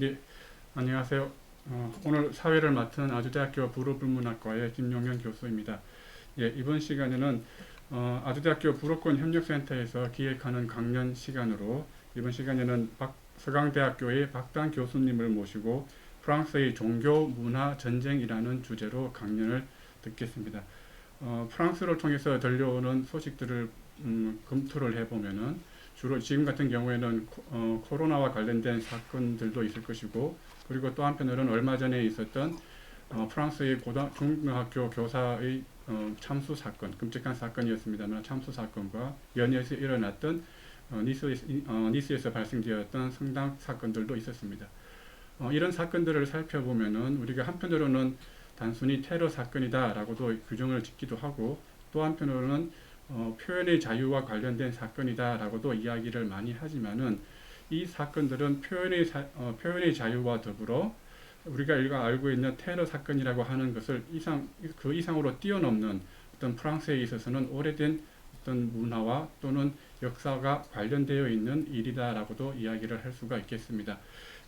예, 안녕하세요. 오늘 사회를 맡은 아주대학교 불어불문학과의 김용현 교수입니다. 예, 이번 시간에는 아주대학교 불어권 협력센터에서 기획하는 강연 시간으로 이번 시간에는 서강대학교의 박단 교수님을 모시고 프랑스의 종교, 문화, 전쟁이라는 주제로 강연을 듣겠습니다. 프랑스를 통해서 들려오는 소식들을 검토를 해보면은 주로 지금 같은 경우에는 코로나와 관련된 사건들도 있을 것이고, 그리고 또 한편으로는 얼마 전에 있었던 프랑스의 중학교 교사의 참수 사건, 끔찍한 사건이었습니다만 참수 사건과 연이어서 일어났던 니스에서 발생되었던 성당 사건들도 있었습니다. 이런 사건들을 살펴보면은 우리가 한편으로는 단순히 테러 사건이다라고도 규정을 짓기도 하고, 또 한편으로는 표현의 자유와 관련된 사건이다라고도 이야기를 많이 하지만은 이 사건들은 표현의 자유와 더불어 우리가 일가 알고 있는 테러 사건이라고 하는 것을 그 이상으로 뛰어넘는 어떤 프랑스에 있어서는 오래된 어떤 문화와 또는 역사가 관련되어 있는 일이다라고도 이야기를 할 수가 있겠습니다.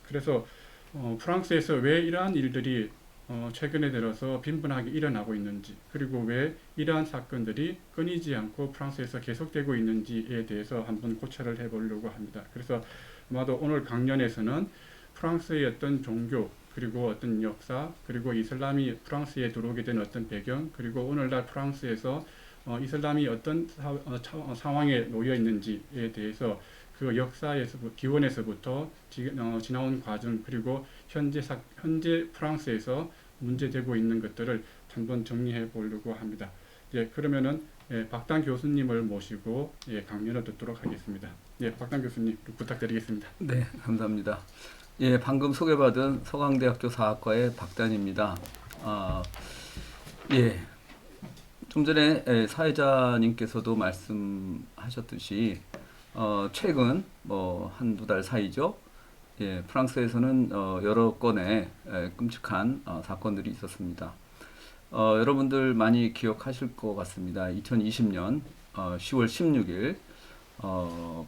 그래서 프랑스에서 왜 이러한 일들이 최근에 들어서 빈번하게 일어나고 있는지, 그리고 왜 이러한 사건들이 끊이지 않고 프랑스에서 계속되고 있는지에 대해서 한번 고찰을 해보려고 합니다. 그래서 아마도 오늘 강연에서는 프랑스의 어떤 종교, 그리고 어떤 역사, 그리고 이슬람이 프랑스에 들어오게 된 어떤 배경, 그리고 오늘날 프랑스에서 이슬람이 어떤 상황에 놓여 있는지에 대해서 그 역사에서 기원에서부터 지나온 과정, 그리고 현재 프랑스에서 문제되고 있는 것들을 한번 정리해 보려고 합니다. 예, 그러면은 박단 교수님을 모시고 강연을 듣도록 하겠습니다. 예, 박단 교수님 부탁드리겠습니다. 네, 감사합니다. 예, 방금 소개받은 서강대학교 사학과의 박단입니다. 아, 예, 좀 전에 사회자님께서도 말씀하셨듯이 최근 뭐 한두 달 사이죠. 예, 프랑스에서는 여러 건의 끔찍한 사건들이 있었습니다. 여러분들 많이 기억하실 것 같습니다. 2020년 10월 16일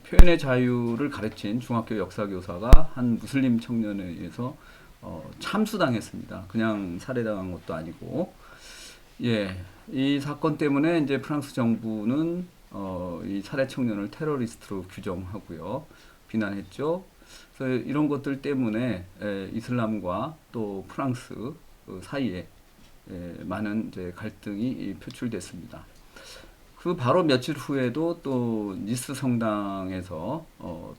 표현의 자유를 가르친 중학교 역사교사가 한 무슬림 청년에 의해서 참수당했습니다. 그냥 살해당한 것도 아니고, 예, 이 사건 때문에 이제 프랑스 정부는 이 살해 청년을 테러리스트로 규정하고요, 비난했죠. 그래서 이런 것들 때문에 이슬람과 또 프랑스 사이에 많은 이제 갈등이 표출됐습니다. 그 바로 며칠 후에도 또 니스 성당에서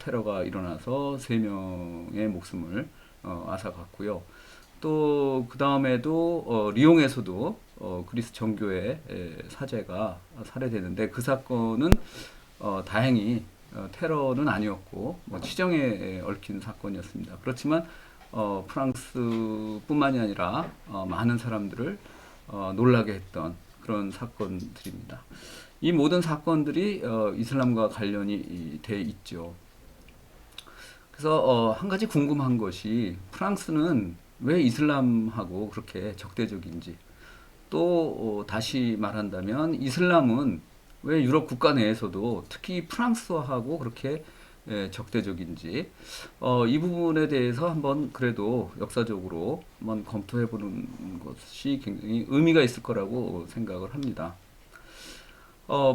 테러가 일어나서 3명의 목숨을 앗아갔고요. 또 그 다음에도 리옹에서도 그리스 정교회 사제가 살해되는데 그 사건은 다행히 테러는 아니었고 뭐 치정에 얽힌 사건이었습니다. 그렇지만 프랑스뿐만이 아니라 많은 사람들을 놀라게 했던 그런 사건들입니다. 이 모든 사건들이 이슬람과 관련이 돼 있죠. 그래서 한 가지 궁금한 것이 프랑스는 왜 이슬람하고 그렇게 적대적인지, 또 다시 말한다면 이슬람은 왜 유럽 국가 내에서도 특히 프랑스하고 그렇게 적대적인지, 이 부분에 대해서 한번 그래도 역사적으로 한번 검토해보는 것이 굉장히 의미가 있을 거라고 생각을 합니다.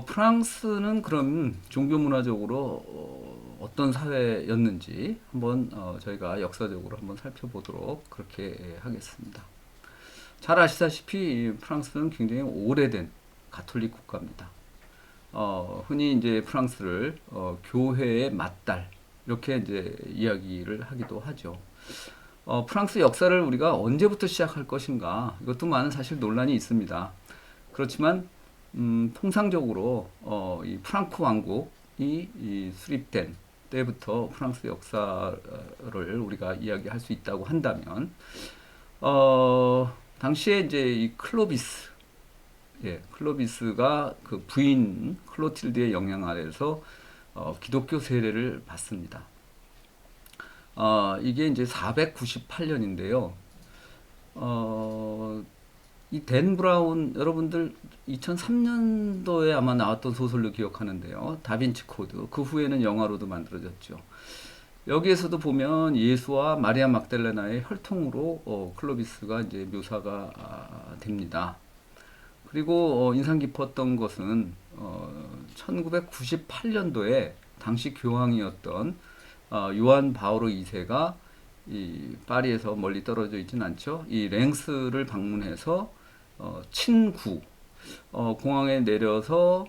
프랑스는 그럼 종교 문화적으로 어떤 사회였는지 한번 저희가 역사적으로 한번 살펴보도록 그렇게 하겠습니다. 잘 아시다시피 프랑스는 굉장히 오래된 가톨릭 국가입니다. 흔히 이제 프랑스를 교회의 맏딸 이렇게 이제 이야기를 하기도 하죠. 프랑스 역사를 우리가 언제부터 시작할 것인가, 이것도 많은 사실 논란이 있습니다. 그렇지만 통상적으로 이 프랑크 왕국이 수립된 때부터 프랑스 역사를 우리가 이야기할 수 있다고 한다면, 당시에 이제 이 클로비스, 예, 클로비스가 그 부인 클로틸드의 영향 아래서 기독교 세례를 받습니다. 이게 이제 498년인데요. 이 댄 브라운, 여러분들 2003년도에 아마 나왔던 소설로 기억하는데요. 다빈치 코드. 그 후에는 영화로도 만들어졌죠. 여기에서도 보면 예수와 마리아 막달레나의 혈통으로 클로비스가 이제 묘사가 됩니다. 그리고 인상 깊었던 것은 1998년도에 당시 교황이었던 요한 바오로 2세가 이 파리에서 멀리 떨어져 있진 않죠. 이 랭스를 방문해서 친구 공항에 내려서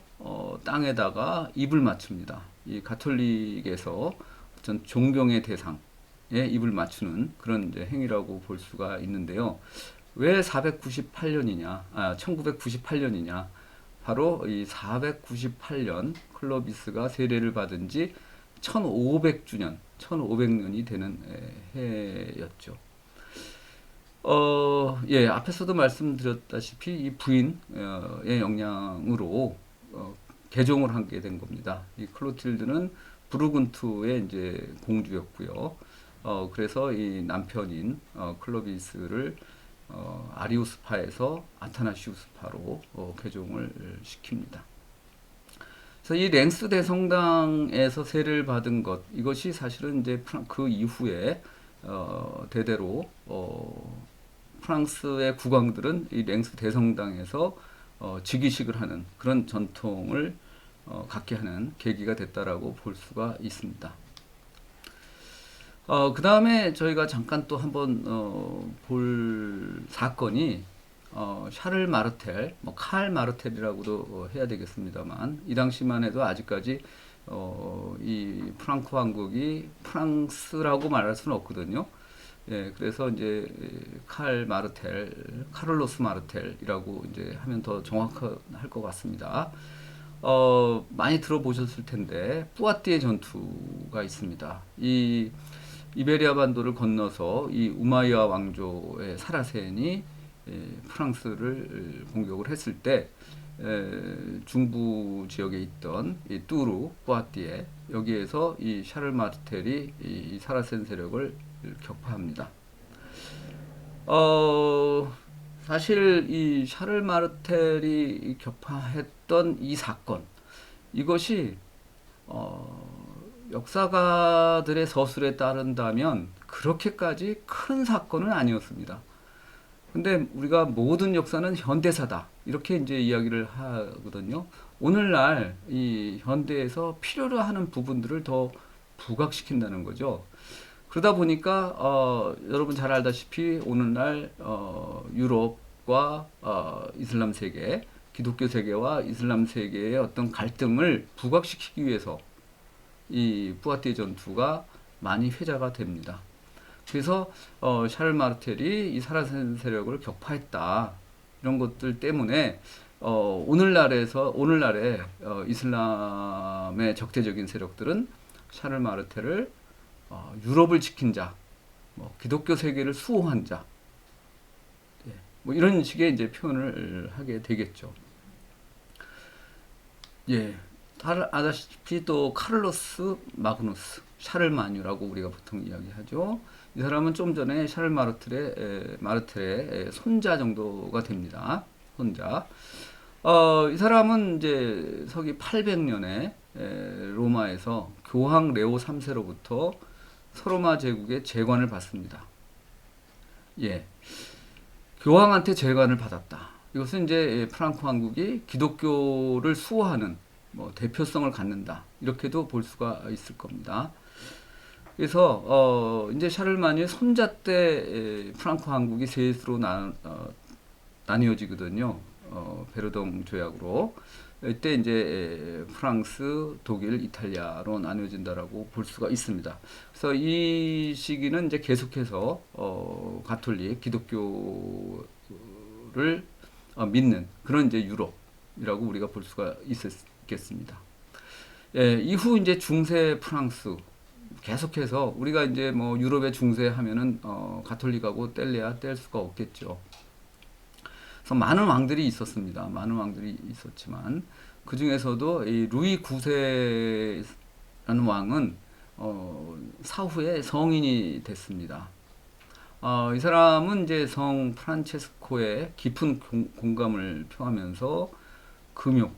땅에다가 입을 맞춥니다. 이 가톨릭에서 어떤 존경의 대상에 입을 맞추는 그런 이제 행위라고 볼 수가 있는데요. 왜 498년이냐? 1998년이냐? 바로 이 498년 클로비스가 세례를 받은 지 1500주년, 1500년이 되는 해였죠. 예, 앞에서도 말씀드렸다시피 이 부인의 영향으로 개종을 하게 된 겁니다. 이 클로틸드는 부르군투의 이제 공주였고요. 그래서 이 남편인 클로비스를 아리우스파에서 아타나시우스파로 개종을 시킵니다. 그래서 이 랭스 대성당에서 세례를 받은 것, 이것이 사실은 이제 그 이후에 대대로 프랑스의 국왕들은 이 랭스 대성당에서 즉위식을 하는 그런 전통을 갖게 하는 계기가 됐다라고 볼 수가 있습니다. 그 다음에 저희가 잠깐 또 한번 볼 사건이 샤를 마르텔, 칼 마르텔이라고도 해야 되겠습니다만 이 당시만 해도 아직까지 이 프랑크 왕국이 프랑스라고 말할 수는 없거든요. 예, 그래서 이제 칼 마르텔, 카를로스 마르텔이라고 이제 하면 더 정확할 것 같습니다. 많이 들어보셨을 텐데 뿌아띠에 전투가 있습니다. 이 이베리아 반도를 건너서 이 우마이야 왕조의 사라센이 프랑스를 공격을 했을 때 중부 지역에 있던 이 뚜르, 뿌아띠에 여기에서 이 샤를 마르텔이 이 사라센 세력을 격파합니다. 사실 이 샤를 마르텔이 격파했던 이 사건, 이것이 역사가들의 서술에 따른다면 그렇게까지 큰 사건은 아니었습니다. 근데 우리가 모든 역사는 현대사다, 이렇게 이제 이야기를 하거든요. 오늘날 이 현대에서 필요로 하는 부분들을 더 부각시킨다는 거죠. 그러다 보니까 여러분 잘 알다시피 오늘날 유럽과 이슬람 세계, 기독교 세계와 이슬람 세계의 어떤 갈등을 부각시키기 위해서 이 뿌아띠 전투가 많이 회자가 됩니다. 그래서 샤를 마르텔이 이 사라센 세력을 격파했다, 이런 것들 때문에 오늘날에 이슬람의 적대적인 세력들은 샤를 마르텔을 유럽을 지킨 자, 기독교 세계를 수호한 자, 예, 이런 식의 이제 표현을 하게 되겠죠. 예, 다 아다시피 또 카를로스 마그누스, 샤를마뉴라고 우리가 보통 이야기하죠. 이 사람은 좀 전에 샤를 마르텔의 손자 정도가 됩니다. 손자. 이 사람은 이제 서기 800년에 로마에서 교황 레오 3세로부터 서로마 제국의 재관을 받습니다. 예, 교황한테 재관을 받았다. 이것은 이제 프랑크 왕국이 기독교를 수호하는 대표성을 갖는다, 이렇게도 볼 수가 있을 겁니다. 그래서 이제 샤를마뉴의 손자 때 프랑크 왕국이 셋으로 나뉘어지거든요. 베르동 조약으로. 이때 이제 프랑스, 독일, 이탈리아로 나뉘어진다라고 볼 수가 있습니다. 그래서 이 시기는 이제 계속해서 가톨릭, 기독교를 믿는 그런 이제 유럽이라고 우리가 볼 수가 있겠습니다. 예, 이후 이제 중세 프랑스, 계속해서 우리가 이제 유럽의 중세 하면은 가톨릭하고 뗄래야 뗄 수가 없겠죠. 그래서 많은 왕들이 있었습니다. 많은 왕들이 있었지만 그 중에서도 이 루이 9세라는 왕은 사후에 성인이 됐습니다. 이 사람은 이제 성 프란체스코의 깊은 공감을 표하면서 금욕,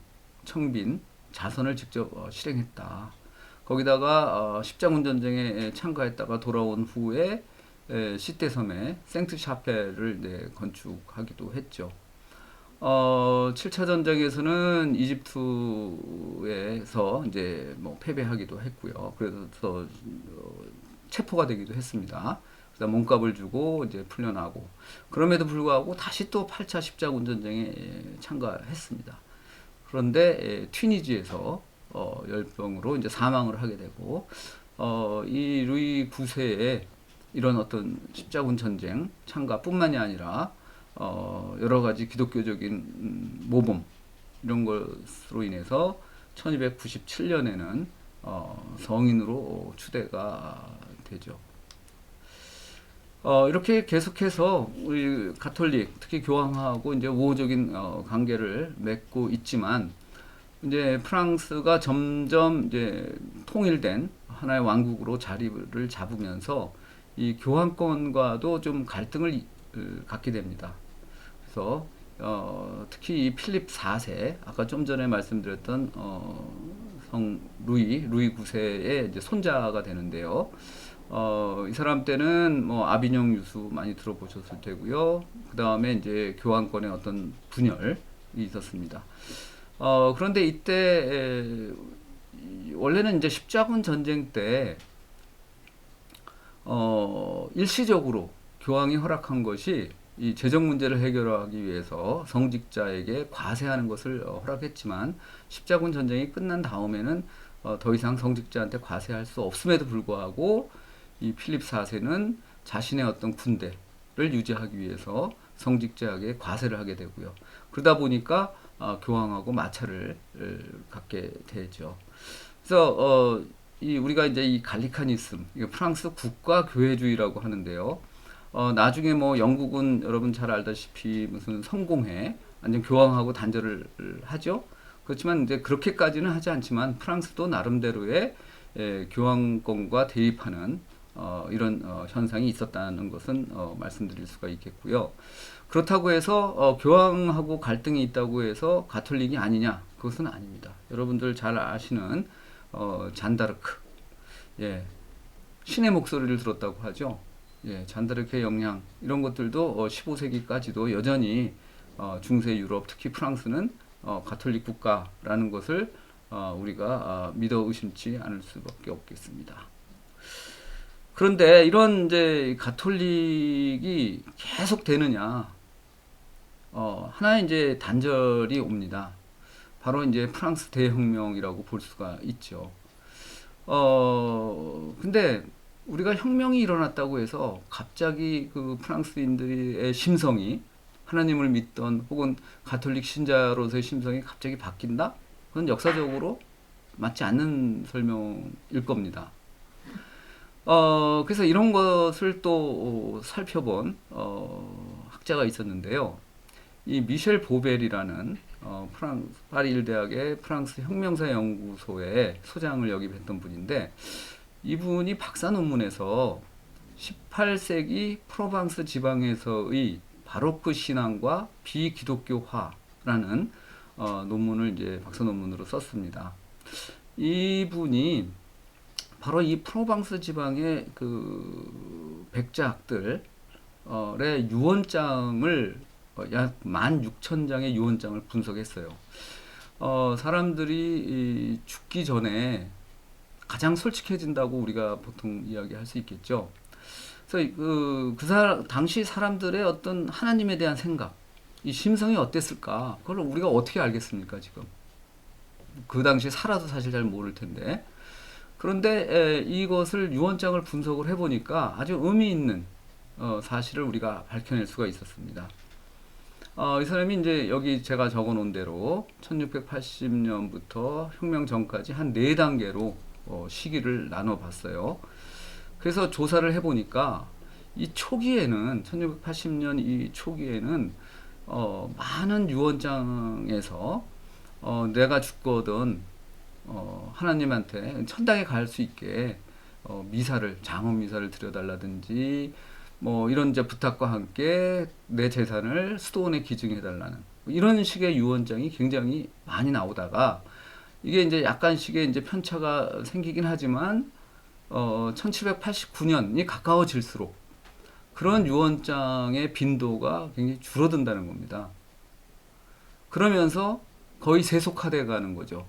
청빈, 자선을 직접 실행했다. 거기다가 십자군 전쟁에 참가했다가 돌아온 후에 시대섬에 생트 샤펠을 이제 건축하기도 했죠. 7차 전쟁에서는 이집트에서 이제 뭐 패배하기도 했고요. 그래서 체포가 되기도 했습니다. 그다음 몸값을 주고 이제 풀려나고, 그럼에도 불구하고 다시 또 8차 십자군 전쟁에 참가했습니다. 그런데 튀니지에서 열병으로 이제 사망을 하게 되고, 이 루이 9세의 이런 어떤 십자군 전쟁 참가뿐만이 아니라 여러 가지 기독교적인 모범 이런 것으로 인해서 1297년에는 성인으로 추대가 되죠. 이렇게 계속해서 우리 가톨릭, 특히 교황하고 이제 우호적인 관계를 맺고 있지만, 이제 프랑스가 점점 이제 통일된 하나의 왕국으로 자리를 잡으면서 이 교황권과도 좀 갈등을 갖게 됩니다. 그래서 특히 이 필립 4세, 아까 좀 전에 말씀드렸던 성 루이 9세의 이제 손자가 되는데요. 이 사람 때는 뭐 아비뇽 유수 많이 들어보셨을 테고요. 그 다음에 이제 교황권의 어떤 분열이 있었습니다. 그런데 이때 원래는 이제 십자군 전쟁 때 일시적으로 교황이 허락한 것이 이 재정 문제를 해결하기 위해서 성직자에게 과세하는 것을 허락했지만, 십자군 전쟁이 끝난 다음에는 더 이상 성직자한테 과세할 수 없음에도 불구하고 이 필립 4세는 자신의 어떤 군대를 유지하기 위해서 성직자에게 과세를 하게 되고요. 그러다 보니까 교황하고 마찰을 갖게 되죠. 그래서 우리가 이제 이 갈리카니즘, 프랑스 국가 교회주의라고 하는데요. 나중에 뭐 영국은 여러분 잘 알다시피 무슨 성공회, 완전 교황하고 단절을 하죠. 그렇지만 이제 그렇게까지는 하지 않지만 프랑스도 나름대로의 교황권과 대립하는 이런 현상이 있었다는 것은 말씀드릴 수가 있겠고요. 그렇다고 해서 교황하고 갈등이 있다고 해서 가톨릭이 아니냐? 그것은 아닙니다. 여러분들 잘 아시는 잔다르크, 예, 신의 목소리를 들었다고 하죠. 예, 잔다르크의 영향, 이런 것들도 15세기까지도 여전히 중세 유럽, 특히 프랑스는 가톨릭 국가라는 것을 우리가 믿어 의심치 않을 수밖에 없겠습니다. 그런데 이런 이제 가톨릭이 계속 되느냐? 하나의 이제 단절이 옵니다. 바로 이제 프랑스 대혁명이라고 볼 수가 있죠. 근데 우리가 혁명이 일어났다고 해서 갑자기 그 프랑스인들의 심성이, 하나님을 믿던 혹은 가톨릭 신자로서의 심성이 갑자기 바뀐다? 그건 역사적으로 맞지 않는 설명일 겁니다. 그래서 이런 것을 또 살펴본 학자가 있었는데요. 이 미셸 보벨이라는 파리 일대학의 프랑스 혁명사 연구소의 소장을 역임했던 분인데, 이분이 박사 논문에서 18세기 프로방스 지방에서의 바로크 신앙과 비기독교화라는 논문을 이제 박사 논문으로 썼습니다. 이분이 바로 이 프로방스 지방의 그 백자학들의 유언장을 약 16,000장의 유언장을 분석했어요. 사람들이 죽기 전에 가장 솔직해진다고 우리가 보통 이야기할 수 있겠죠. 그래서 당시 사람들의 어떤 하나님에 대한 생각, 이 심성이 어땠을까? 그걸 우리가 어떻게 알겠습니까, 지금? 그 당시 살아도 사실 잘 모를 텐데. 그런데 이것을 유언장을 분석을 해보니까 아주 의미 있는 사실을 우리가 밝혀낼 수가 있었습니다. 이 사람이 이제 여기 제가 적어 놓은 대로 1680년부터 혁명 전까지 한 4단계로 시기를 나눠 봤어요. 그래서 조사를 해보니까 이 초기에는 1680년 이 초기에는 많은 유언장에서 내가 죽거든 하나님한테 천당에 갈 수 있게 장원 미사를 드려달라든지 뭐 이런 이제 부탁과 함께 내 재산을 수도원에 기증해달라는 이런 식의 유언장이 굉장히 많이 나오다가 이게 이제 약간씩의 이제 편차가 생기긴 하지만 1789년이 가까워질수록 그런 유언장의 빈도가 굉장히 줄어든다는 겁니다. 그러면서 거의 세속화돼 가는 거죠.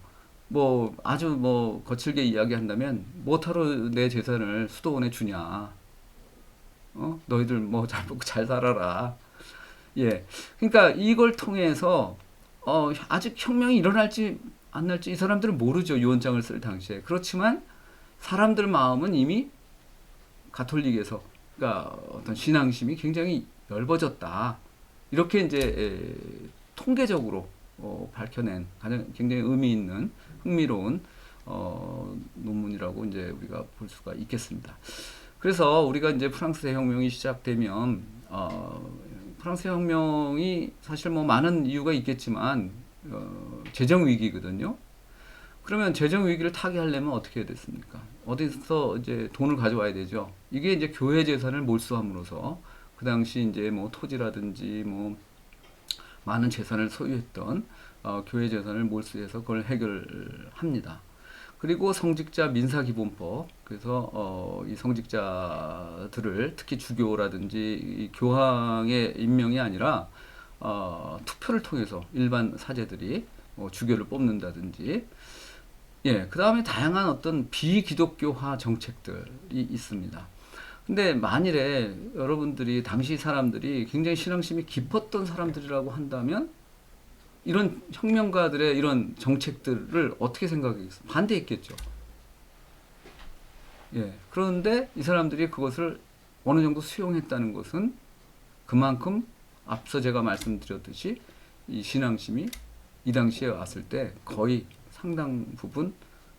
뭐 아주 뭐 거칠게 이야기한다면 뭐하러 내 재산을 수도원에 주냐? 너희들 뭐 잘 먹고 잘 살아라. 예. 그러니까 이걸 통해서 아직 혁명이 일어날지 안 날지 이 사람들은 모르죠. 유언장을 쓸 당시에. 그렇지만 사람들 마음은 이미 가톨릭에서 그러니까 어떤 신앙심이 굉장히 넓어졌다. 이렇게 이제 통계적으로 밝혀낸 가장 굉장히 의미 있는 흥미로운 논문이라고 이제 우리가 볼 수가 있겠습니다. 그래서 우리가 이제 프랑스 대혁명이 시작되면 프랑스 혁명이 사실 뭐 많은 이유가 있겠지만 재정 위기거든요. 그러면 재정 위기를 타개하려면 어떻게 해야 됐습니까? 어디서 이제 돈을 가져와야 되죠. 이게 이제 교회 재산을 몰수함으로써 그 당시 이제 뭐 토지라든지 뭐 많은 재산을 소유했던 교회 재산을 몰수해서 그걸 해결합니다. 그리고 성직자 민사기본법, 그래서 이 성직자들을 특히 주교라든지 이 교황의 임명이 아니라 투표를 통해서 일반 사제들이 주교를 뽑는다든지, 예, 그 다음에 다양한 어떤 비기독교화 정책들이 있습니다. 근데 만일에 여러분들이 당시 사람들이 굉장히 신앙심이 깊었던 사람들이라고 한다면 이런 혁명가들의 이런 정책들을 어떻게 생각하겠어요? 반대했겠죠. 예. 그런데 이 사람들이 그것을 어느 정도 수용했다는 것은 그만큼 앞서 제가 말씀드렸듯이 이 신앙심이 이 당시에 왔을 때 거의 상당 부분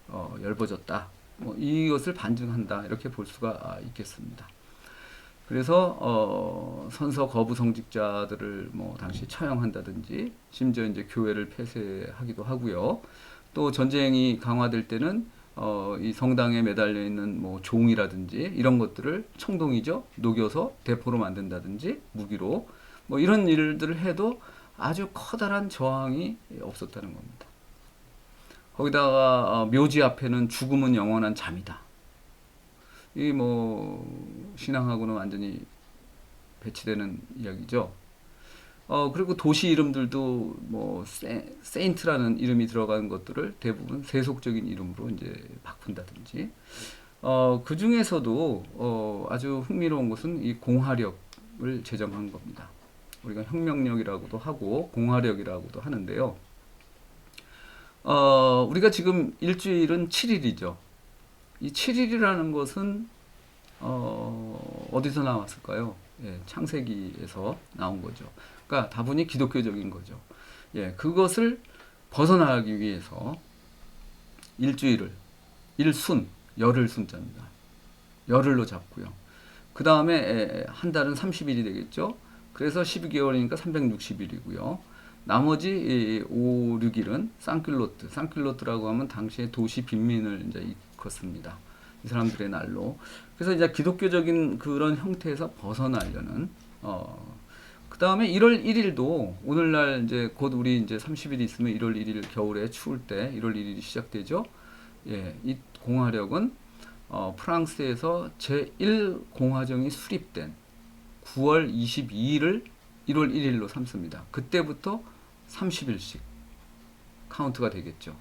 엷어졌다. 뭐 이것을 반증한다. 이렇게 볼 수가 있겠습니다. 그래서 선서 거부 성직자들을 뭐 당시 처형한다든지 심지어 이제 교회를 폐쇄하기도 하고요. 또 전쟁이 강화될 때는 이 성당에 매달려 있는 뭐 종이라든지 이런 것들을 청동이죠. 녹여서 대포로 만든다든지 무기로 뭐 이런 일들을 해도 아주 커다란 저항이 없었다는 겁니다. 거기다가 묘지 앞에는 죽음은 영원한 잠이다. 이 뭐 신앙하고는 완전히 배치되는 이야기죠. 그리고 도시 이름들도 뭐 세인트라는 이름이 들어간 것들을 대부분 세속적인 이름으로 이제 바꾼다든지. 그 중에서도 아주 흥미로운 것은 이 공화력을 제정한 겁니다. 우리가 혁명력이라고도 하고 공화력이라고도 하는데요. 우리가 지금 일주일은 7일이죠. 이 7일이라는 것은 어디서 나왔을까요? 예, 창세기에서 나온 거죠. 그러니까 다분히 기독교적인 거죠. 예, 그것을 벗어나기 위해서 일주일을 일순, 열흘 순자입니다. 열흘로 잡고요. 그 다음에 한 달은 30일이 되겠죠. 그래서 12개월이니까 360일이고요. 나머지 5, 6일은 상클로트. 상클로트라고 하면 당시에 도시 빈민을 이제 일컫습니다. 이 사람들의 날로. 그래서 이제 기독교적인 그런 형태에서 벗어나려는 그 다음에 1월 1일도 오늘날 이제 곧 우리 이제 30일 있으면 1월 1일 겨울에 추울 때 1월 1일이 시작되죠. 예, 이 공화력은 프랑스에서 제1 공화정이 수립된 9월 22일을 1월 1일로 삼습니다. 그때부터 30일씩 카운트가 되겠죠.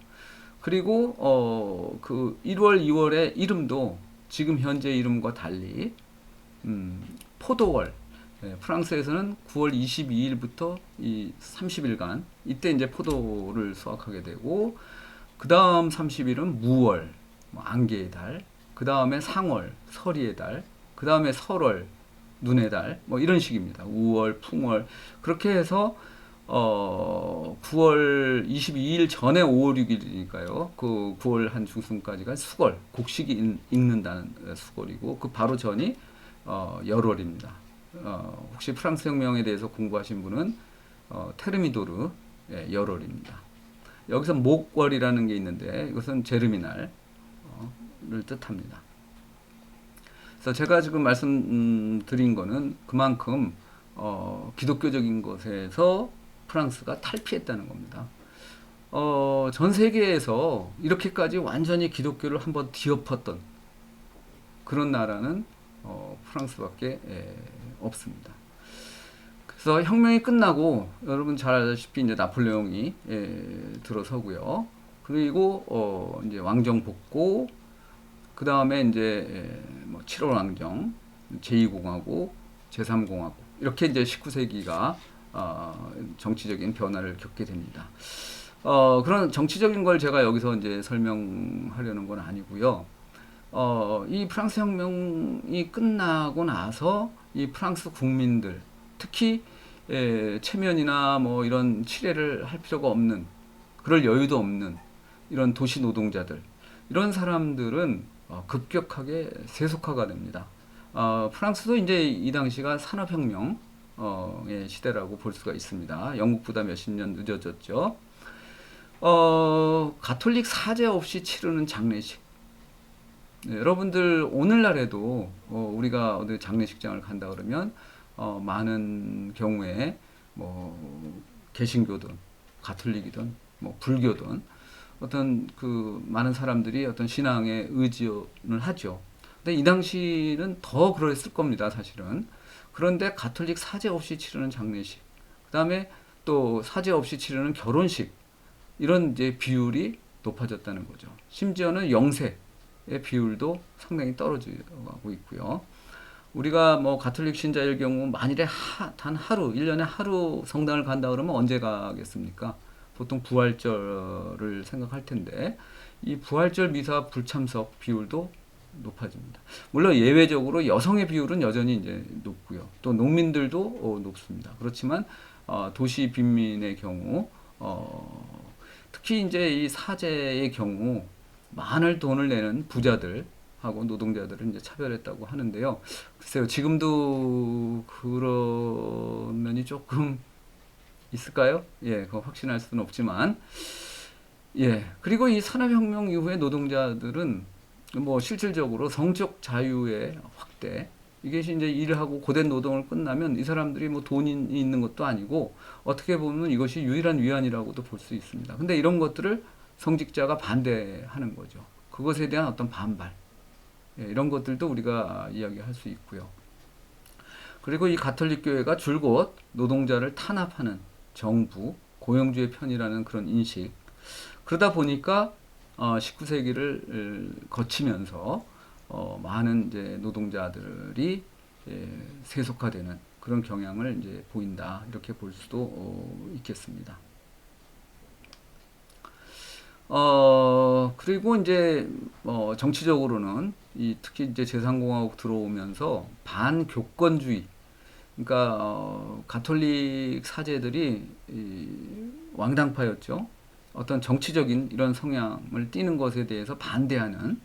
그리고 그 1월, 2월의 이름도 지금 현재 이름과 달리 포도월. 예, 프랑스에서는 9월 22일부터 이 30일간 이때 이제 포도를 수확하게 되고 그 다음 30일은 무월, 뭐 안개의 달. 그 다음에 상월, 서리의 달. 그 다음에 설월, 눈의 달. 뭐 이런 식입니다. 우월, 풍월. 그렇게 해서 9월 22일 전에 5월 6일이니까요. 그 9월 한 중순까지가 수걸, 곡식이 익는다는 수걸이고 그 바로 전이 열월입니다. 혹시 프랑스 혁명에 대해서 공부하신 분은 테르미도르 열월입니다. 여기서 목월이라는 게 있는데 이것은 제르미날을 뜻합니다. 그래서 제가 지금 말씀드린 거는 그만큼 기독교적인 것에서 프랑스가 탈피했다는 겁니다. 전 세계에서 이렇게까지 완전히 기독교를 한번 뒤엎었던 그런 나라는 프랑스밖에 없습니다. 그래서 혁명이 끝나고 여러분 잘 아시다시피 이제 나폴레옹이 들어서고요. 그리고 이제 왕정 복고, 그 다음에 이제 뭐 7월 왕정, 제2공화국, 제3공화국 이렇게 이제 19세기가 정치적인 변화를 겪게 됩니다. 그런 정치적인 걸 제가 여기서 이제 설명하려는 건 아니고요. 이 프랑스 혁명이 끝나고 나서 이 프랑스 국민들, 특히 체면이나 뭐 이런 치레를 할 필요가 없는, 그럴 여유도 없는 이런 도시 노동자들, 이런 사람들은 급격하게 세속화가 됩니다. 프랑스도 이제 이 당시가 산업혁명의 시대라고 볼 수가 있습니다. 영국보다 몇십 년 늦어졌죠. 가톨릭 사제 없이 치르는 장례식. 네, 여러분들 오늘날에도 우리가 어디 장례식장을 간다 그러면 많은 경우에 뭐 개신교든 가톨릭이든 뭐 불교든 어떤 그 많은 사람들이 어떤 신앙에 의지를 하죠. 근데 이 당시는 더 그랬을 겁니다, 사실은. 그런데 가톨릭 사제 없이 치르는 장례식, 그 다음에 또 사제 없이 치르는 결혼식, 이런 이제 비율이 높아졌다는 거죠. 심지어는 영세의 비율도 상당히 떨어지고 있고요. 우리가 뭐 가톨릭 신자일 경우 만일에 단 하루, 1년에 하루 성당을 간다 그러면 언제 가겠습니까? 보통 부활절을 생각할 텐데 이 부활절 미사 불참석 비율도 높아집니다. 물론 예외적으로 여성의 비율은 여전히 이제 높고요. 또 농민들도 높습니다. 그렇지만 도시 빈민의 경우 특히 이제 이 사제의 경우 많은 돈을 내는 부자들하고 노동자들을 이제 차별했다고 하는데요. 글쎄요, 지금도 그런 면이 조금 있을까요? 예, 그거 확신할 수는 없지만, 예, 그리고 이 산업혁명 이후에 노동자들은 뭐 실질적으로 성적 자유의 확대, 이게 이제 일하고 고된 노동을 끝나면 이 사람들이 뭐 돈이 있는 것도 아니고 어떻게 보면 이것이 유일한 위안이라고도 볼 수 있습니다. 근데 이런 것들을 성직자가 반대하는 거죠. 그것에 대한 어떤 반발, 예, 이런 것들도 우리가 이야기할 수 있고요. 그리고 이 가톨릭 교회가 줄곧 노동자를 탄압하는 정부, 고용주의 편이라는 그런 인식. 그러다 보니까 19세기를 거치면서 많은 이제 노동자들이 세속화되는 그런 경향을 이제 보인다, 이렇게 볼 수도 있겠습니다. 그리고 이제 정치적으로는 특히 이제 제3공화국 들어오면서 반교권주의, 그러니까 가톨릭 사제들이 왕당파였죠. 어떤 정치적인 이런 성향을 띠는 것에 대해서 반대하는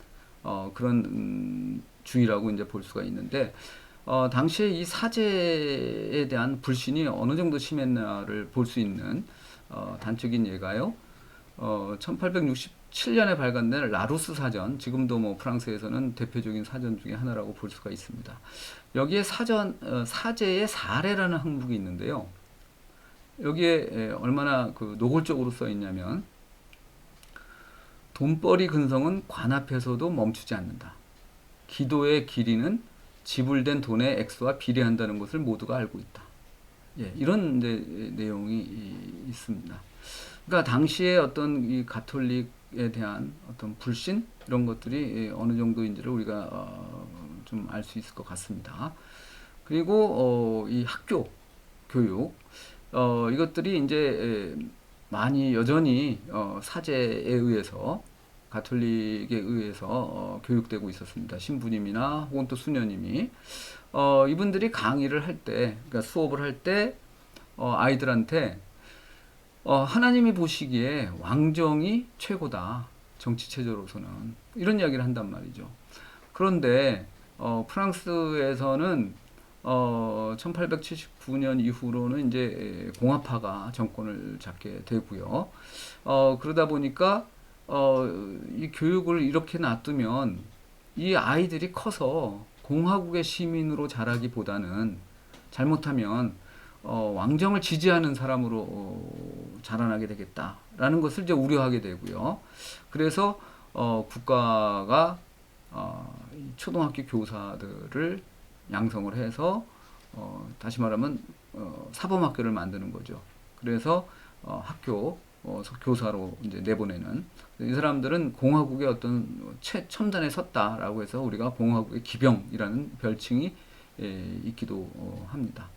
그런 주의라고 이제 볼 수가 있는데, 당시에 이 사제에 대한 불신이 어느 정도 심했나를 볼 수 있는 단적인 예가요. 1867년에 발간된 라루스 사전, 지금도 뭐 프랑스에서는 대표적인 사전 중에 하나라고 볼 수가 있습니다. 여기에 사제의 사례라는 항목이 있는데요. 여기에 얼마나 그 노골적으로 써 있냐면, 돈벌이 근성은 관 앞에서도 멈추지 않는다. 기도의 길이는 지불된 돈의 액수와 비례한다는 것을 모두가 알고 있다. 예, 이런 이제 내용이 있습니다. 그러니까 당시에 어떤 이 가톨릭에 대한 어떤 불신, 이런 것들이 어느 정도인지를 우리가 좀 알 수 있을 것 같습니다. 그리고 이 학교 교육, 이것들이 이제 많이 여전히 사제에 의해서, 가톨릭에 의해서 교육되고 있었습니다. 신부님이나 혹은 또 수녀님이 이분들이 강의를 할 때, 그러니까 수업을 할 때 아이들한테 하나님이 보시기에 왕정이 최고다, 정치 체제로서는, 이런 이야기를 한단 말이죠. 그런데 프랑스에서는 1879년 이후로는 이제 공화파가 정권을 잡게 되고요. 그러다 보니까 이 교육을 이렇게 놔두면 이 아이들이 커서 공화국의 시민으로 자라기보다는 잘못하면 왕정을 지지하는 사람으로 자라나게 되겠다라는 것을 이제 우려하게 되고요. 그래서 국가가 초등학교 교사들을 양성을 해서 다시 말하면 사범학교를 만드는 거죠. 그래서 학교 교사로 이제 내보내는 이 사람들은 공화국의 어떤 최첨단에 섰다라고 해서 우리가 공화국의 기병이라는 별칭이 있기도 합니다.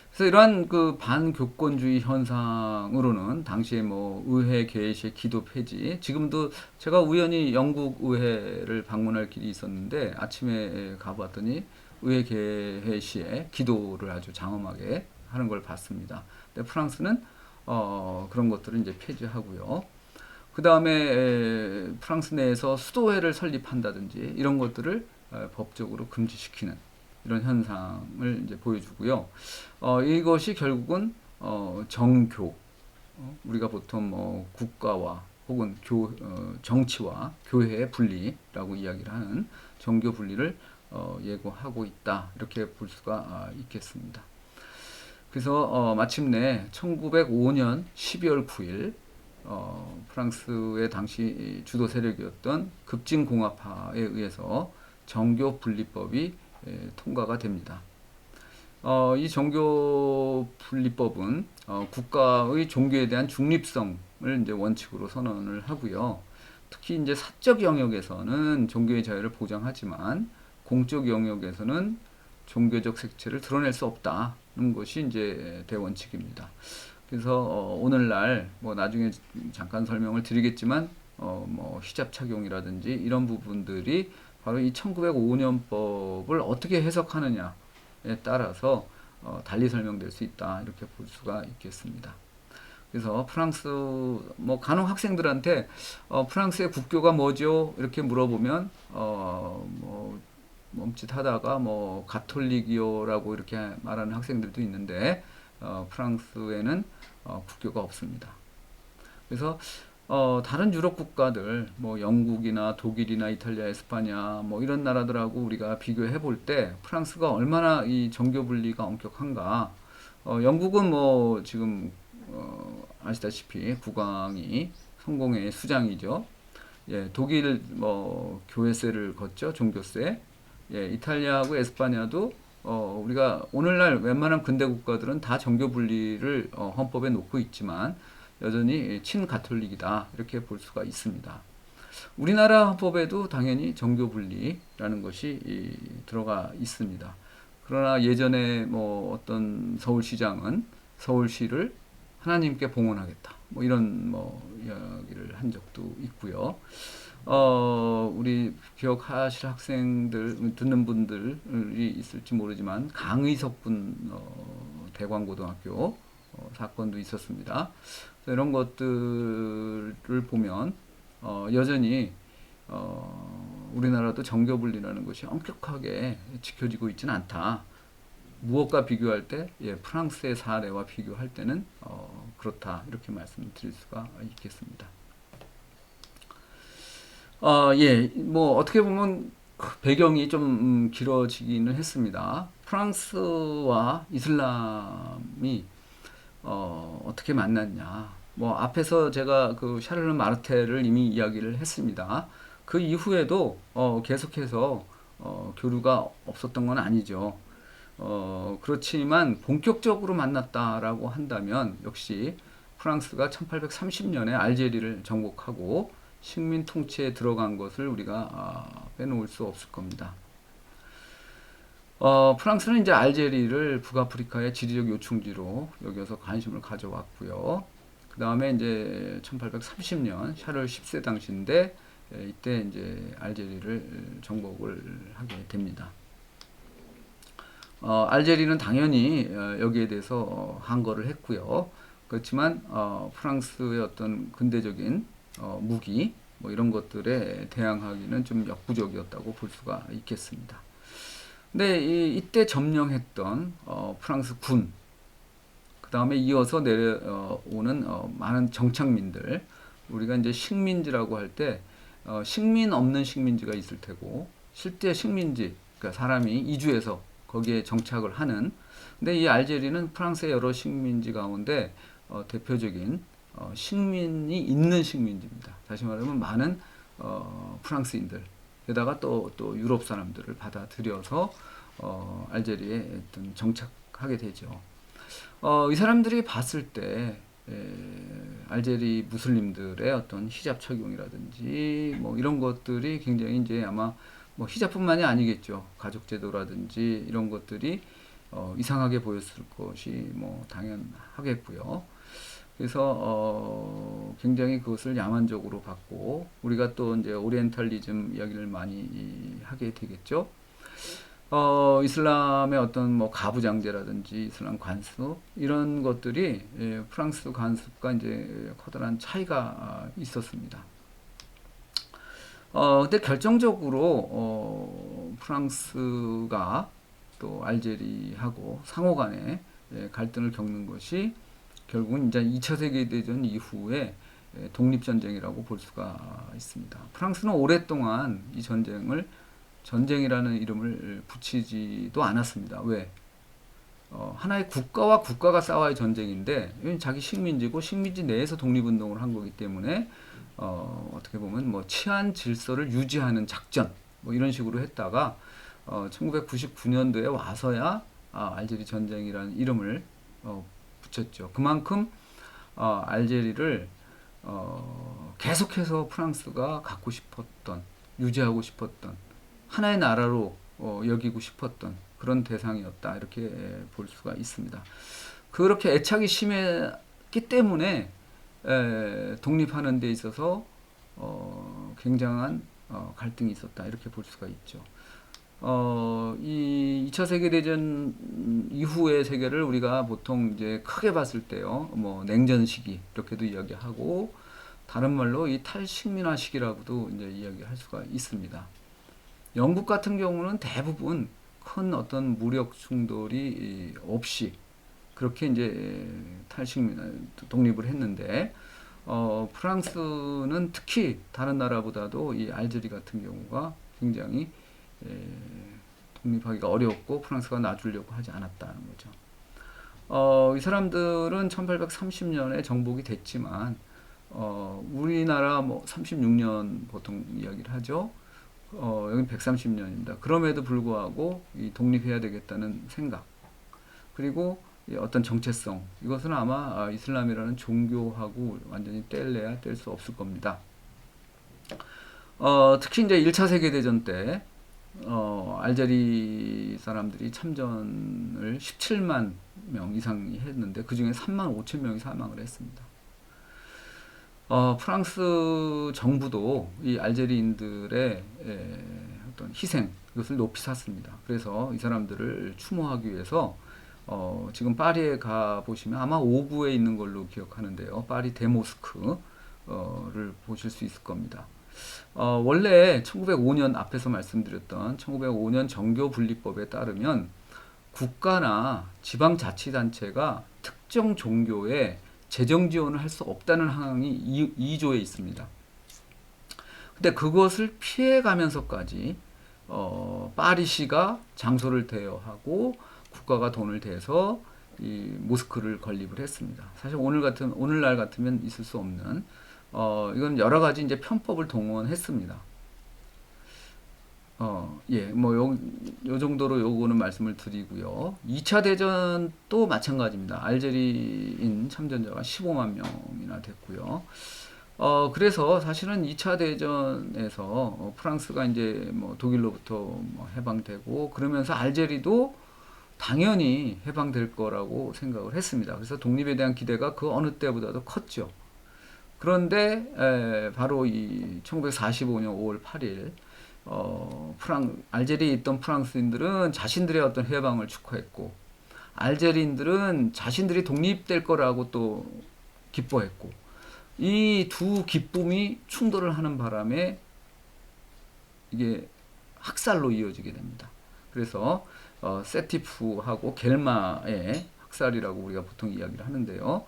그래서 이러한 그 반교권주의 현상으로는 당시에 뭐 의회 개시의 기도 폐지, 지금도 제가 우연히 영국 의회를 방문할 길이 있었는데 아침에 가봤더니 의회 개시에 기도를 아주 장엄하게 하는 걸 봤습니다. 근데 프랑스는 그런 것들을 이제 폐지하고요. 그 다음에 프랑스 내에서 수도회를 설립한다든지 이런 것들을 법적으로 금지시키는 이런 현상을 이제 보여주고요. 이것이 결국은 정교, 우리가 보통 뭐 국가와 혹은 정치와 교회의 분리라고 이야기를 하는 정교 분리를 예고하고 있다, 이렇게 볼 수가 있겠습니다. 그래서 마침내 1905년 12월 9일 프랑스의 당시 주도 세력이었던 급진공화파에 의해서 정교분리법이 통과가 됩니다. 이 정교분리법은 국가의 종교에 대한 중립성을 이제 원칙으로 선언을 하고요. 특히 이제 사적 영역에서는 종교의 자유를 보장하지만 공적 영역에서는 종교적 색채를 드러낼 수 없다는 것이 이제 대원칙입니다. 그래서 오늘날 뭐 나중에 잠깐 설명을 드리겠지만 뭐 히잡 착용이라든지 이런 부분들이 바로 이 1905년법을 어떻게 해석하느냐에 따라서 달리 설명될 수 있다, 이렇게 볼 수가 있겠습니다. 그래서 프랑스 뭐 간혹 학생들한테 프랑스의 국교가 뭐죠? 이렇게 물어보면 뭐 멈칫하다가 뭐 가톨릭이요라고 이렇게 말하는 학생들도 있는데 프랑스에는 국교가 없습니다. 그래서 다른 유럽 국가들 뭐 영국이나 독일이나 이탈리아, 에스파냐 뭐 이런 나라들하고 우리가 비교해 볼 때 프랑스가 얼마나 이 정교 분리가 엄격한가. 영국은 뭐 지금 아시다시피 국왕이 성공의 수장이죠. 예, 독일 뭐 교회세를 걷죠, 종교세. 예, 이탈리아하고 에스파냐도 우리가 오늘날 웬만한 근대 국가들은 다 정교 분리를 헌법에 놓고 있지만 여전히 친가톨릭이다, 이렇게 볼 수가 있습니다. 우리나라 헌법에도 당연히 정교 분리라는 것이 들어가 있습니다. 그러나 예전에 뭐 어떤 서울시장은 서울시를 하나님께 봉헌하겠다, 뭐 이런 뭐 이야기를 한 적도 있고요. 우리 기억하실 학생들, 듣는 분들이 있을지 모르지만 강의석군 대광고등학교 사건도 있었습니다. 이런 것들을 보면 여전히 우리나라도 정교분리라는 것이 엄격하게 지켜지고 있지는 않다. 무엇과 비교할 때, 프랑스의 사례와 비교할 때는 그렇다, 이렇게 말씀드릴 수가 있겠습니다. 뭐 어떻게 보면 배경이 좀 길어지기는 했습니다. 프랑스와 이슬람이 어떻게 만났냐. 뭐 앞에서 제가 그 샤를르 마르텔을 이미 이야기를 했습니다. 그 이후에도 계속해서 교류가 없었던 건 아니죠. 그렇지만 본격적으로 만났다라고 한다면 역시 프랑스가 1830년에 알제리를 정복하고 식민 통치에 들어간 것을 우리가 빼놓을 수 없을 겁니다. 프랑스는 이제 알제리를 북아프리카의 지리적 요충지로 여기서 관심을 가져왔고요. 그 다음에 이제 1830년 샤를 10세 당시인데 이때 이제 알제리를 정복을 하게 됩니다. 알제리는 당연히 여기에 대해서 항거를 했고요. 그렇지만 프랑스의 어떤 근대적인 무기 뭐 이런 것들에 대항하기는 좀 역부족이었다고 볼 수가 있겠습니다. 근데 이때 점령했던 프랑스 군, 그 다음에 이어서 내려오는 많은 정착민들, 우리가 이제 식민지라고 할 때 식민 없는 식민지가 있을 테고 실제 식민지, 그러니까 사람이 이주해서 거기에 정착을 하는. 근데 이 알제리는 프랑스의 여러 식민지 가운데 대표적인 식민이 있는 식민지입니다. 다시 말하면 많은 프랑스인들 게다가 또 유럽 사람들을 받아들여서 알제리에 어떤 정착하게 되죠. 이 사람들이 봤을 때 알제리 무슬림들의 어떤 히잡 착용이라든지 뭐 이런 것들이 굉장히 이제 아마 뭐 히잡뿐만이 아니겠죠. 가족 제도라든지 이런 것들이 이상하게 보였을 것이 뭐 당연하겠고요. 그래서 굉장히 그것을 야만적으로 봤고 우리가 또 이제 오리엔탈리즘 이야기를 많이 하게 되겠죠. 이슬람의 어떤 뭐 가부장제라든지 이슬람 관습 이런 것들이 프랑스 관습과 이제 커다란 차이가 있었습니다. 근데 결정적으로 프랑스가 또 알제리하고 상호간에 갈등을 겪는 것이 결국은 이제 2차 세계대전 이후에 독립전쟁이라고 볼 수가 있습니다. 프랑스는 오랫동안 이 전쟁이라는 이름을 붙이지도 않았습니다. 왜? 하나의 국가와 국가가 싸워야 전쟁인데 이건 자기 식민지고 식민지 내에서 독립운동을 한 거기 때문에 어떻게 보면 뭐 치안 질서를 유지하는 작전 뭐 이런 식으로 했다가 1999년도에 와서야 알제리 전쟁이라는 이름을 붙였죠. 그만큼 알제리를 계속해서 프랑스가 갖고 싶었던 유지하고 싶었던 하나의 나라로 여기고 싶었던 그런 대상이었다 이렇게 볼 수가 있습니다. 그렇게 애착이 심했기 때문에 독립하는 데 있어서 굉장한 갈등이 있었다 이렇게 볼 수가 있죠. 이 2차 세계대전 이후의 세계를 우리가 보통 이제 크게 봤을 때요, 뭐 냉전 시기 이렇게도 이야기하고 다른 말로 이 탈식민화 시기라고도 이제 이야기할 수가 있습니다. 영국 같은 경우는 대부분 큰 어떤 무력 충돌이 없이 그렇게 이제 독립을 했는데 프랑스는 특히 다른 나라보다도 이 알제리 같은 경우가 굉장히 독립하기가 어려웠고 프랑스가 놔주려고 하지 않았다는 거죠. 이 사람들은 1830년에 정복이 됐지만 우리나라 뭐 36년 보통 이야기를 하죠. 여긴 130년입니다. 그럼에도 불구하고 이 독립해야 되겠다는 생각 그리고 어떤 정체성 이것은 아마 이슬람이라는 종교하고 완전히 뗄래야 뗄 수 없을 겁니다. 특히 이제 1차 세계대전 때 알제리 사람들이 참전을 17만 명 이상이 했는데 그 중에 3만 5천 명이 사망을 했습니다. 프랑스 정부도 이 알제리인들의 어떤 희생 이것을 높이 샀습니다. 그래서 이 사람들을 추모하기 위해서 지금 파리에 가 보시면 아마 5구에 있는 걸로 기억하는데요. 파리 대모스크를 보실 수 있을 겁니다. 원래 1905년 앞에서 말씀드렸던 1905년 정교분리법에 따르면 국가나 지방자치단체가 특정 종교에 재정 지원을 할 수 없다는 항이 2조에 있습니다. 근데 그것을 피해가면서까지 파리시가 장소를 대여하고 국가가 돈을 대서 이 모스크를 건립을 했습니다. 사실 오늘날 같으면 있을 수 없는 이건 여러 가지 이제 편법을 동원했습니다. 뭐 요 정도로 요거는 말씀을 드리고요. 2차 대전도 마찬가지입니다. 알제리인 참전자가 15만 명이나 됐고요. 그래서 사실은 2차 대전에서 프랑스가 이제 뭐 독일로부터 뭐 해방되고 그러면서 알제리도 당연히 해방될 거라고 생각을 했습니다. 그래서 독립에 대한 기대가 그 어느 때보다도 컸죠. 그런데 바로 이 1945년 5월 8일 알제리에 있던 프랑스인들은 자신들의 어떤 해방을 축하했고 알제리인들은 자신들이 독립될 거라고 또 기뻐했고 이 두 기쁨이 충돌을 하는 바람에 이게 학살로 이어지게 됩니다. 그래서 세티프하고 겔마의 학살이라고 우리가 보통 이야기를 하는데요.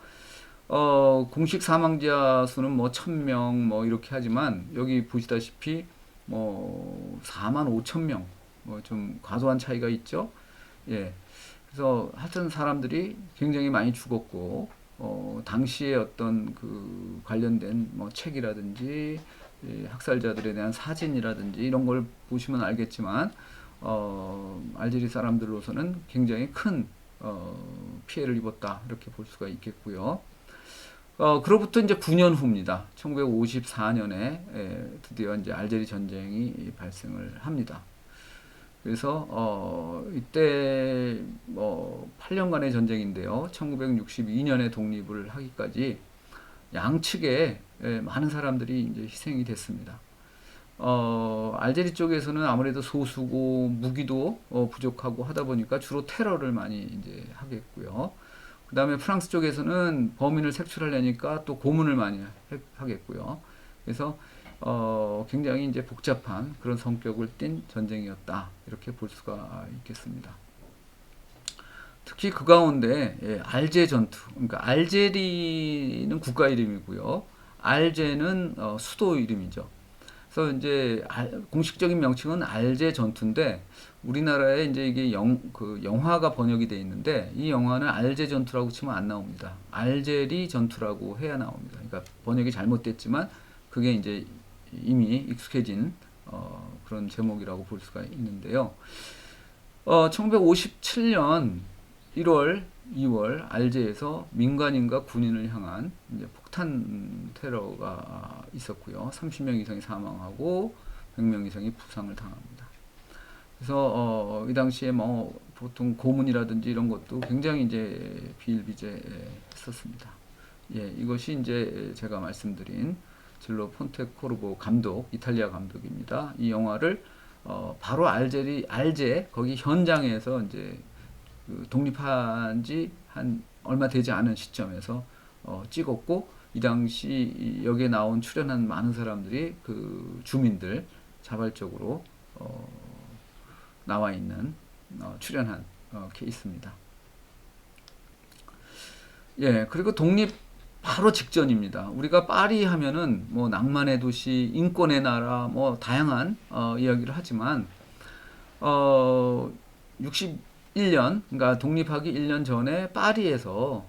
공식 사망자 수는 뭐 1000명 뭐 이렇게 하지만 여기 보시다시피 뭐 4만 5천 명 뭐 좀 과소한 차이가 있죠. 예. 그래서 하여튼 사람들이 굉장히 많이 죽었고, 당시에 어떤 그 관련된 뭐 책이라든지 학살자들에 대한 사진이라든지 이런 걸 보시면 알겠지만, 알제리 사람들로서는 굉장히 큰 피해를 입었다 이렇게 볼 수가 있겠고요. 그로부터 이제 9년 후입니다. 1954년에 드디어 이제 알제리 전쟁이 발생을 합니다. 그래서 이때 8년간의 전쟁인데요. 1962년에 독립을 하기까지 양측에 많은 사람들이 이제 희생이 됐습니다. 알제리 쪽에서는 아무래도 소수고 무기도 부족하고 하다 보니까 주로 테러를 많이 이제 하겠고요. 그 다음에 프랑스 쪽에서는 범인을 색출하려니까 또 고문을 많이 하겠고요. 그래서 굉장히 이제 복잡한 그런 성격을 띤 전쟁이었다 이렇게 볼 수가 있겠습니다. 특히 그 가운데 알제 전투, 그러니까 알제리는 국가 이름이고요, 알제는 수도 이름이죠. 그래서 이제 공식적인 명칭은 알제 전투인데 우리나라에 이제 이게 그 영화가 번역이 돼 있는데 이 영화는 알제 전투라고 치면 안 나옵니다. 알제리 전투라고 해야 나옵니다. 그러니까 번역이 잘못됐지만 그게 이제 이미 익숙해진 그런 제목이라고 볼 수가 있는데요. 1957년 1월, 2월 알제에서 민간인과 군인을 향한 이제 폭탄 테러가 있었고요. 30명 이상이 사망하고 100명 이상이 부상을 당합니다. 그래서 이 당시에 뭐 보통 고문이라든지 이런 것도 굉장히 이제 비일비재했었습니다. 예, 이것이 이제 제가 말씀드린 질로 폰테코르보 감독, 이탈리아 감독입니다. 이 영화를 바로 알제 거기 현장에서 이제 그 독립한 지 한 얼마 되지 않은 시점에서 찍었고, 이 당시 여기에 출연한 많은 사람들이 그 주민들 자발적으로 나와 있는 출연한 케이스입니다. 예, 그리고 독립 바로 직전입니다. 우리가 파리 하면은 뭐 낭만의 도시, 인권의 나라, 뭐 다양한 이야기를 하지만 61년, 그러니까 독립하기 1년 전에 파리에서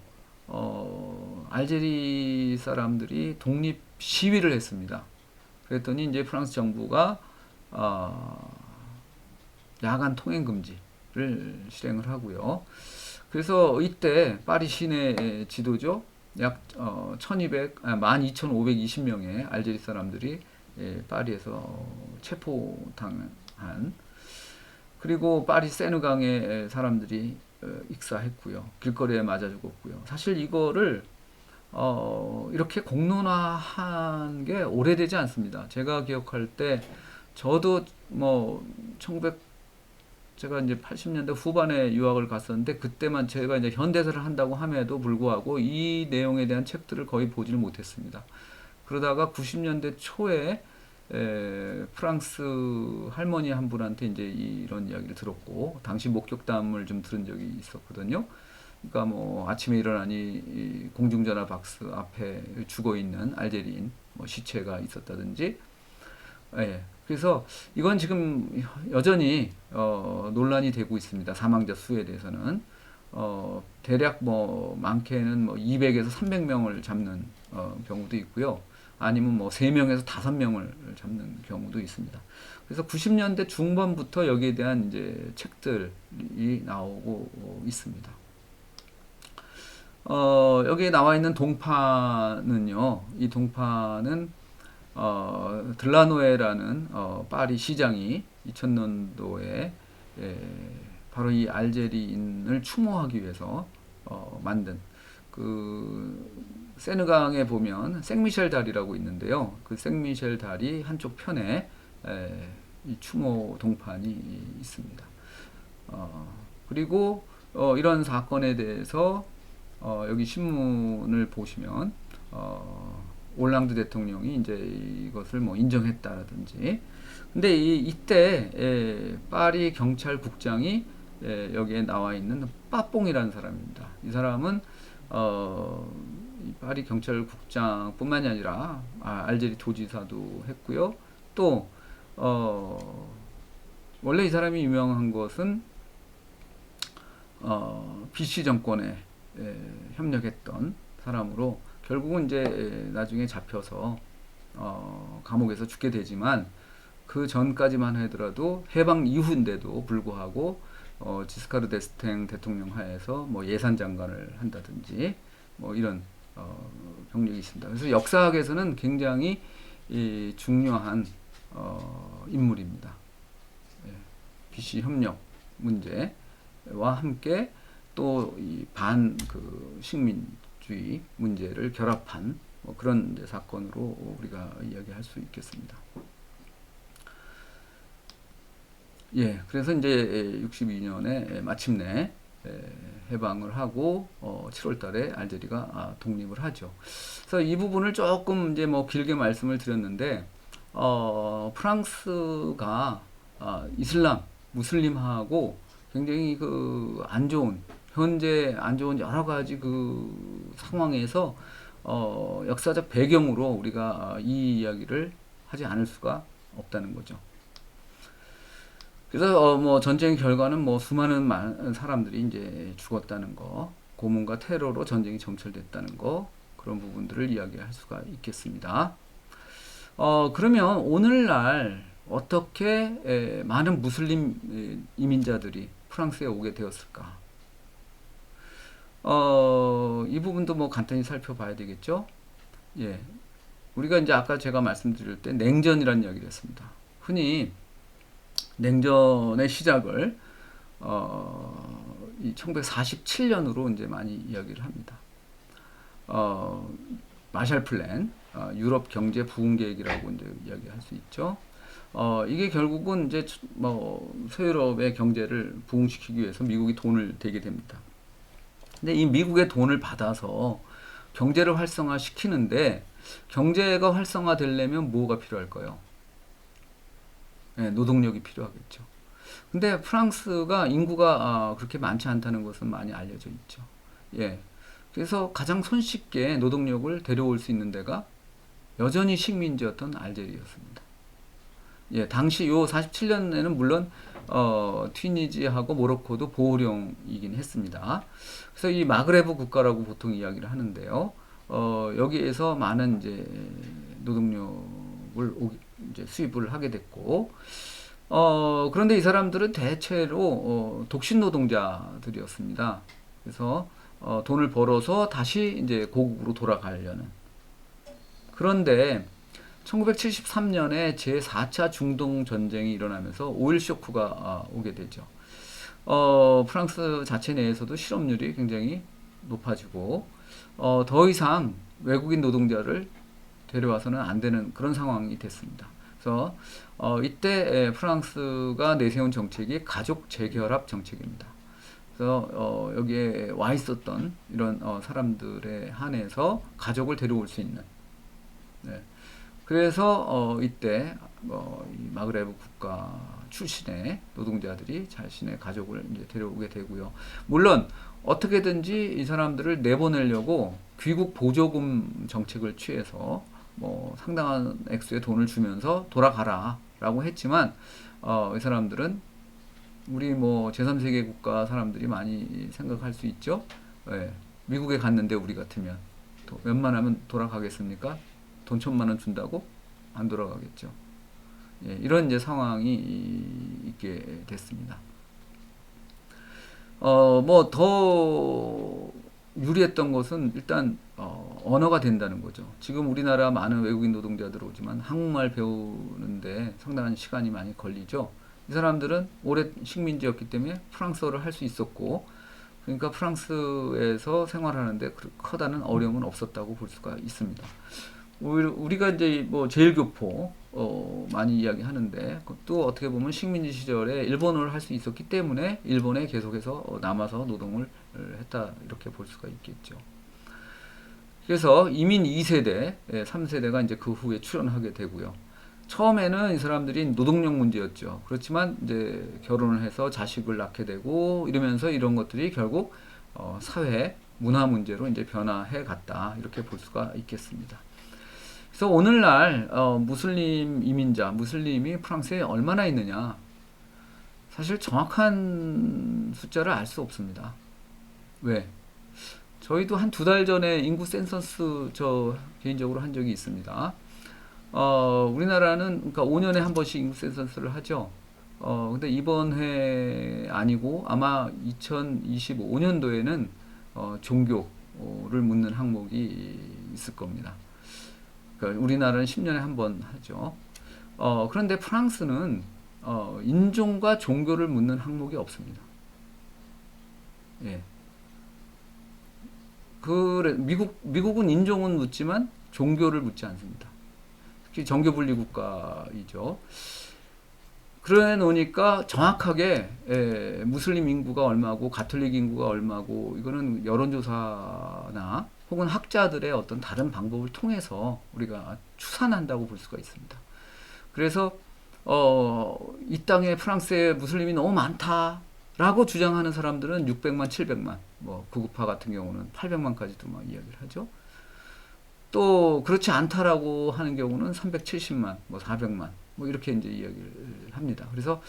알제리 사람들이 독립 시위를 했습니다. 그랬더니 이제 프랑스 정부가 야간 통행 금지를 실행을 하고요. 그래서 이때 파리 시내 지도죠. 약 12,520명의 알제리 사람들이 파리에서 체포당한, 그리고 파리 세느강에 사람들이 익사했고요. 길거리에 맞아 죽었고요. 사실 이거를 이렇게 공론화한 게 오래되지 않습니다. 제가 기억할 때 저도 뭐 제가 이제 80년대 후반에 유학을 갔었는데 그때만 제가 이제 현대사를 한다고 함에도 불구하고 이 내용에 대한 책들을 거의 보지를 못했습니다. 그러다가 90년대 초에 프랑스 할머니 한 분한테 이제 이런 이야기를 들었고, 당시 목격담을 좀 들은 적이 있었거든요. 그러니까 뭐 아침에 일어나니 이 공중전화 박스 앞에 죽어 있는 알제리인 뭐 시체가 있었다든지. 예. 그래서 이건 지금 여전히 논란이 되고 있습니다. 사망자 수에 대해서는 대략 뭐 많게는 뭐 200에서 300명을 잡는 경우도 있고요. 아니면 뭐 3명에서 5명을 잡는 경우도 있습니다. 그래서 90년대 중반부터 여기에 대한 이제 책들이 나오고 있습니다. 여기에 나와 있는 동파는요, 이 동파는 들라노에라는 파리 시장이 2000년도에 바로 이 알제리인을 추모하기 위해서 만든, 그 세느강에 보면 생미셸 다리라고 있는데요. 그 생미셸 다리 한쪽 편에 이 추모 동판이 있습니다. 그리고 이런 사건에 대해서 여기 신문을 보시면 올랑드 대통령이 이제 이것을 뭐 인정했다라든지. 근데 이때 파리 경찰국장이 여기에 나와 있는 빠뽕이라는 사람입니다. 이 사람은 이 파리 경찰국장뿐만이 아니라 알제리 도지사도 했고요. 또 원래 이 사람이 유명한 것은 BC 정권에 협력했던 사람으로 결국은 이제 나중에 잡혀서 감옥에서 죽게 되지만 그 전까지만 하더라도 해방 이후인데도 불구하고 지스카르 데스탱 대통령 하에서 뭐 예산 장관을 한다든지 뭐 이런 경력이 있습니다. 그래서 역사학에서는 굉장히 중요한 인물입니다. 예, BC 협력 문제와 함께 또 이 식민주의 문제를 결합한 뭐 그런 이제 사건으로 우리가 이야기할 수 있겠습니다. 예, 그래서 이제 62년에 마침내 해방을 하고 7월 달에 알제리가 독립을 하죠. 그래서 이 부분을 조금 이제 뭐 길게 말씀을 드렸는데 프랑스가 무슬림하고 굉장히 그 안 좋은 현재 안 좋은 여러 가지 그 상황에서 역사적 배경으로 우리가 이 이야기를 하지 않을 수가 없다는 거죠. 그래서 뭐 전쟁 결과는 뭐 수많은 사람들이 이제 죽었다는 거, 고문과 테러로 전쟁이 점철됐다는 거, 그런 부분들을 이야기할 수가 있겠습니다. 그러면 오늘날 어떻게 많은 무슬림 이민자들이 프랑스에 오게 되었을까? 이 부분도 뭐 간단히 살펴봐야 되겠죠? 예. 우리가 이제 아까 제가 말씀드릴 때 냉전이라는 이야기를 했습니다. 흔히 냉전의 시작을 이 1947년으로 이제 많이 이야기를 합니다. 마샬 플랜, 유럽 경제 부흥 계획이라고 이제 이야기할 수 있죠. 이게 결국은 이제 뭐 서유럽의 경제를 부흥시키기 위해서 미국이 돈을 대게 됩니다. 근데 이 미국의 돈을 받아서 경제를 활성화시키는데 경제가 활성화되려면 뭐가 필요할까요? 네, 노동력이 필요하겠죠. 근데 프랑스가 인구가 그렇게 많지 않다는 것은 많이 알려져 있죠. 예. 그래서 가장 손쉽게 노동력을 데려올 수 있는 데가 여전히 식민지였던 알제리였습니다. 예, 당시 요 47년에는 물론 튀니지하고 모로코도 보호령이긴 했습니다. 그래서 이 마그레브 국가라고 보통 이야기를 하는데요. 여기에서 많은 이제 노동력을 이제 수입을 하게 됐고, 그런데 이 사람들은 대체로 독신 노동자들이었습니다. 그래서 돈을 벌어서 다시 이제 고국으로 돌아가려는. 그런데 1973년에 제4차 중동 전쟁이 일어나면서 오일 쇼크가 오게 되죠. 프랑스 자체 내에서도 실업률이 굉장히 높아지고 더 이상 외국인 노동자를 데려와서는 안 되는 그런 상황이 됐습니다. 그래서 이때 프랑스가 내세운 정책이 가족 재결합 정책입니다. 그래서 여기에 와 있었던 이런 사람들에 한해서 가족을 데려올 수 있는. 네. 그래서 이때 이 마그레브 국가 출신의 노동자들이 자신의 가족을 이제 데려오게 되고요. 물론 어떻게든지 이 사람들을 내보내려고 귀국 보조금 정책을 취해서 뭐 상당한 액수의 돈을 주면서 돌아가라라고 했지만 이 사람들은 우리 뭐 제3세계 국가 사람들이 많이 생각할 수 있죠. 예, 미국에 갔는데 우리 같으면 웬만하면 돌아가겠습니까? 돈 1,000만 원 준다고 안 돌아가겠죠. 예, 이런 이제 상황이 있게 됐습니다. 뭐 더 유리했던 것은 일단 언어가 된다는 거죠. 지금 우리나라 많은 외국인 노동자들 오지만 한국말 배우는데 상당한 시간이 많이 걸리죠. 이 사람들은 오래 식민지였기 때문에 프랑스어를 할 수 있었고, 그러니까 프랑스에서 생활하는데 커다는 어려움은 없었다고 볼 수가 있습니다. 우리가 이제 뭐 제일교포 많이 이야기하는데 그것도 어떻게 보면 식민지 시절에 일본어를 할 수 있었기 때문에 일본에 계속해서 남아서 노동을 했다 이렇게 볼 수가 있겠죠. 그래서 이민 2세대, 3세대가 이제 그 후에 출현하게 되고요. 처음에는 이 사람들이 노동력 문제였죠. 그렇지만 이제 결혼을 해서 자식을 낳게 되고 이러면서 이런 것들이 결국 사회 문화 문제로 이제 변화해 갔다 이렇게 볼 수가 있겠습니다. 그래서 오늘날 무슬림 이민자, 무슬림이 프랑스에 얼마나 있느냐? 사실 정확한 숫자를 알 수 없습니다. 왜? 저희도 한 2달 전에 인구 센서스 저 개인적으로 한 적이 있습니다. 우리나라는 그러니까 5년에 한 번씩 인구 센서스를 하죠. 근데 이번 해 아니고 아마 2025년도에는 종교를 묻는 항목이 있을 겁니다. 그러니까 우리나라는 10년에 한 번 하죠. 그런데 프랑스는 인종과 종교를 묻는 항목이 없습니다. 예. 그래, 미국은 인종은 묻지만 종교를 묻지 않습니다. 특히 정교분리 국가이죠. 그래 놓으니까 정확하게 무슬림 인구가 얼마고 가톨릭 인구가 얼마고 이거는 여론조사나 혹은 학자들의 어떤 다른 방법을 통해서 우리가 추산한다고 볼 수가 있습니다. 그래서 이 땅에 프랑스에 무슬림이 너무 많다라고 주장하는 사람들은 600만, 700만, 뭐 구구파 같은 경우는 800만까지도 막 이야기를 하죠. 또 그렇지 않다라고 하는 경우는 370만, 뭐 400만, 뭐 이렇게 이제 이야기를 합니다. 그래서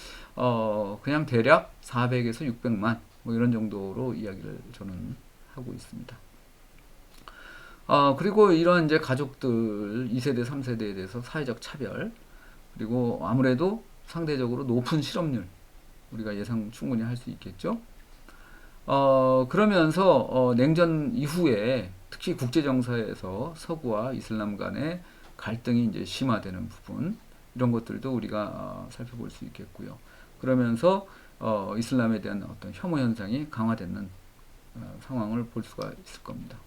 그냥 대략 400에서 600만 뭐 이런 정도로 이야기를 저는 하고 있습니다. 그리고 이런 이제 가족들 2세대, 3세대에 대해서 사회적 차별, 그리고 아무래도 상대적으로 높은 실업률 우리가 예상 충분히 할 수 있겠죠. 그러면서 냉전 이후에 특히 국제정세에서 서구와 이슬람 간의 갈등이 이제 심화되는 부분 이런 것들도 우리가 살펴볼 수 있겠고요. 그러면서 이슬람에 대한 어떤 혐오 현상이 강화되는 상황을 볼 수가 있을 겁니다.